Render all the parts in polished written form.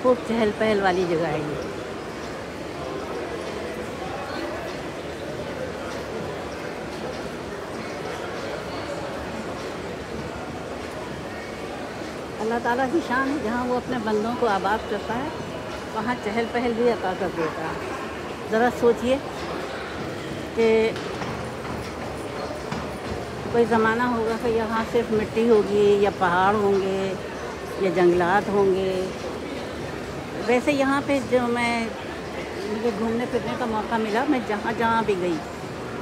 خوب چہل پہل والی جگہ ہے یہ۔ اللہ تعالیٰ کی شان ہے، جہاں وہ اپنے بندوں کو آباد کرتا ہے وہاں چہل پہل بھی عطا کر دیتا ہے۔ ذرا سوچئے کہ کوئی زمانہ ہوگا کہ یہاں صرف مٹی ہوگی یا پہاڑ ہوں گے یا جنگلات ہوں گے۔ ویسے یہاں پہ جو مجھے گھومنے پھرنے کا موقع ملا، میں جہاں جہاں بھی گئی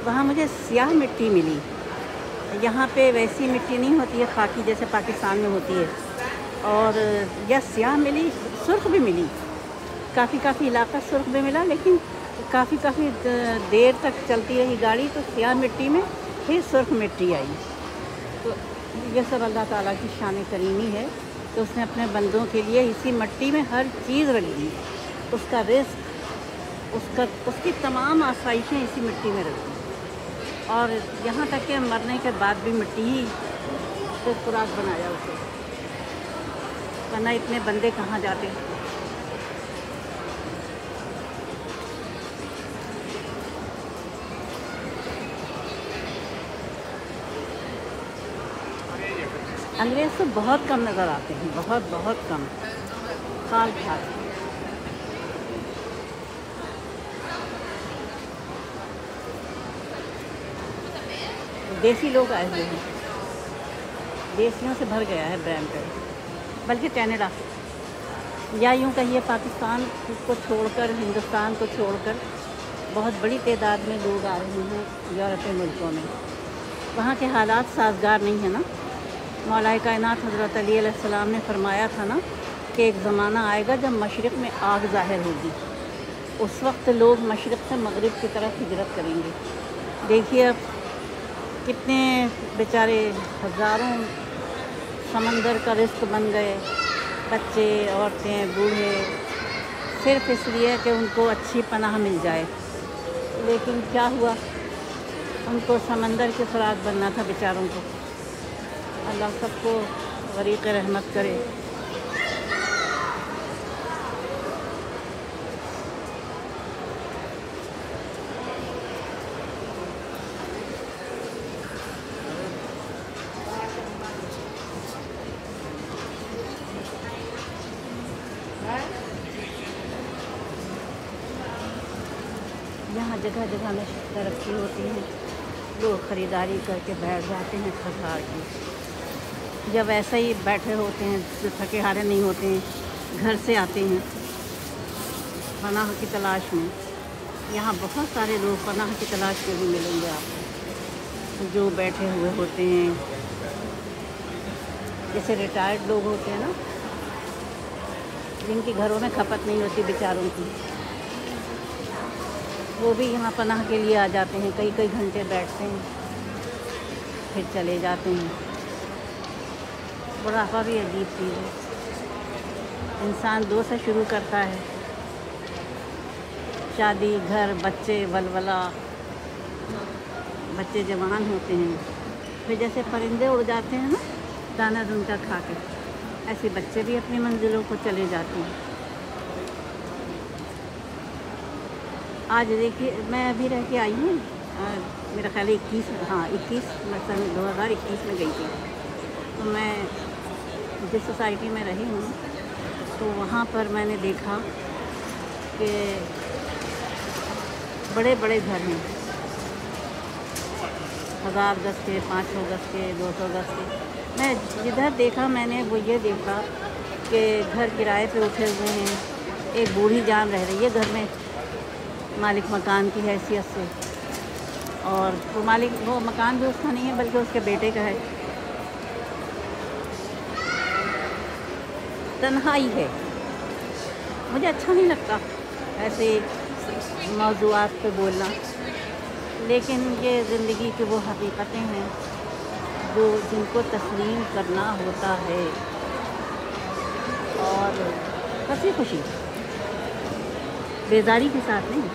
وہاں مجھے سیاہ مٹی ملی۔ یہاں پہ ویسی مٹی نہیں ہوتی ہے خاکی جیسے پاکستان میں ہوتی ہے، اور یا سیاہ ملی، سرخ بھی ملی، کافی علاقہ سرخ بھی ملا، لیکن کافی دیر تک چلتی رہی گاڑی تو سیاہ مٹی میں پھر سرخ مٹی آئی۔ تو یہ سب اللہ تعالیٰ کی شان کریمی ہے کہ اس نے اپنے بندوں کے لیے اسی مٹی میں ہر چیز رکھ دی، اس کا رزق، اس کی تمام آسائشیں اسی مٹی میں رکھ دی، اور یہاں تک کہ مرنے کے بعد بھی مٹی ہی سے خوراک بنایا اسے، ورنہ اتنے بندے کہاں جاتے۔ انگریز تو بہت کم نظر آتے ہیں، بہت کم، خال خال۔ دیسی لوگ آئے ہوئے ہیں، دیسیوں سے بھر گیا ہے برامپٹن، بلکہ کینیڈا، یا یوں کہیے پاکستان کو چھوڑ کر، ہندوستان کو چھوڑ کر بہت بڑی تعداد میں لوگ آ رہے ہیں یورپی ملکوں میں۔ وہاں کے حالات سازگار نہیں ہیں نا۔ مولا کائنات حضرت علی علیہ السلام نے فرمایا تھا نا کہ ایک زمانہ آئے گا جب مشرق میں آگ ظاہر ہوگی، اس وقت لوگ مشرق سے مغرب کی طرف ہجرت کریں گے۔ دیکھیے اب کتنے بیچارے ہزاروں سمندر کا رزق بن گئے، بچے، عورتیں، بوڑھے، صرف اس لیے کہ ان کو اچھی پناہ مل جائے، لیکن کیا ہوا، ان کو سمندر کی خوراک بننا تھا بیچاروں کو۔ اللہ سب کو غریق رحمت کرے۔ یہاں جگہ جگہ میں ترقی ہوتی ہے، لوگ خریداری کر کے بیٹھ جاتے ہیں خزار کی، جب ایسے ہی بیٹھے ہوتے ہیں جو تھکے ہارے نہیں ہوتے ہیں، گھر سے آتے ہیں پناہ کی تلاش میں۔ یہاں بہت سارے لوگ پناہ کی تلاش میں بھی ملیں گے آپ کو، جو بیٹھے ہوئے ہوتے ہیں، جیسے ریٹائرڈ لوگ ہوتے ہیں نا، جن کی گھروں میں کھپت نہیں ہوتی بیچاروں کی، وہ بھی یہاں پناہ کے لیے آ جاتے ہیں، کئی گھنٹے بیٹھتے ہیں پھر چلے جاتے ہیں۔ بڑھاپا بھی عجیب چیز ہے، انسان 2 سے شروع کرتا ہے، شادی، گھر، بچے، ولولہ، بچے جوان ہوتے ہیں، پھر جیسے پرندے اڑ جاتے ہیں نا دانہ دن کا کھا کے، ایسے بچے بھی اپنی منزلوں کو چلے جاتے ہیں۔ آج دیکھیے میں ابھی رہ کے آئی ہوں، میرا خیال ہے 21 مثلاً 2021 میں گئی تھی، تو میں جس سوسائٹی میں رہی ہوں تو وہاں پر میں نے دیکھا کہ بڑے بڑے گھر ہیں، 1000 گز کے، 500 گز کے، 200 گز کے۔ میں جدھر دیکھا میں نے وہ یہ دیکھا کہ گھر کرائے پہ اٹھے ہوئے ہیں، ایک بوڑھی جان رہ رہی ہے گھر میں مالک مکان کی حیثیت سے، اور وہ مکان بھی اس کا نہیں ہے بلکہ اس کے بیٹے کا ہے۔ تنہائی ہے، مجھے اچھا نہیں لگتا ایسے موضوعات پہ بولنا، لیکن یہ زندگی کی وہ حقیقتیں ہیں جن کو تسلیم کرنا ہوتا ہے، اور ہنسی خوشی، بیزاری کے ساتھ نہیں،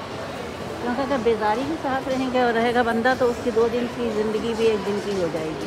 کیونکہ اگر بیزاری کے ساتھ رہے گا بندہ تو اس کی 2 دن کی زندگی بھی 1 دن کی ہو جائے گی۔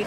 1